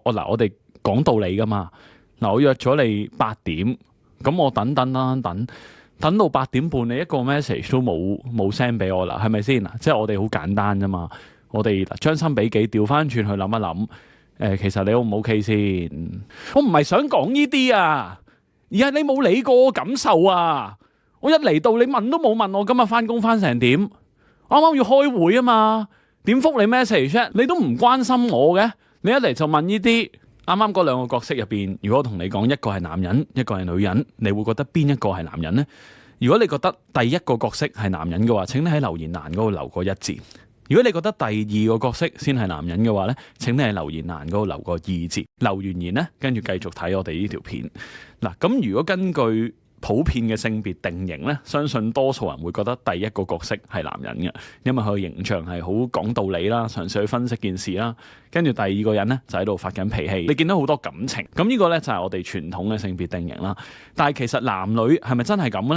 我哋講道理噶嘛。嗱，我約咗你8點，咁我等到8點半，你一個 message 都冇 send 俾我啦，係咪先？即係我哋好簡單啫嘛。我哋將心比己，調翻轉去諗一諗，其實你 O 唔 OK 先？我唔係想講呢啲啊，而係你冇理過我感受啊！我一嚟到，你問都冇問我今日翻工翻成點？啱啱要開會啊嘛，點覆你 message 啫？你都唔關心我嘅，你一嚟就問呢啲。啱啱嗰兩個角色入邊，如果我同你講一個係男人，一個係女人，你會覺得邊一個係男人呢？如果你覺得第一個角色係男人嘅話，請你喺留言欄嗰度留個1字。如果你覺得第二個角色先係男人嘅話呢，請你喺留言欄嗰度留個2字。留完言呢，跟住繼續睇我哋呢條片。嗱，咁如果根據普遍嘅性別定型咧，相信多數人會覺得第一個角色係男人嘅，因為佢嘅形象係好講道理啦，嘗試去分析件事啦。跟住第二個人咧就喺度發緊脾氣，你見到好多感情。咁呢個咧就係我哋傳統嘅性別定型啦。但係其實男女係咪真係咁咧？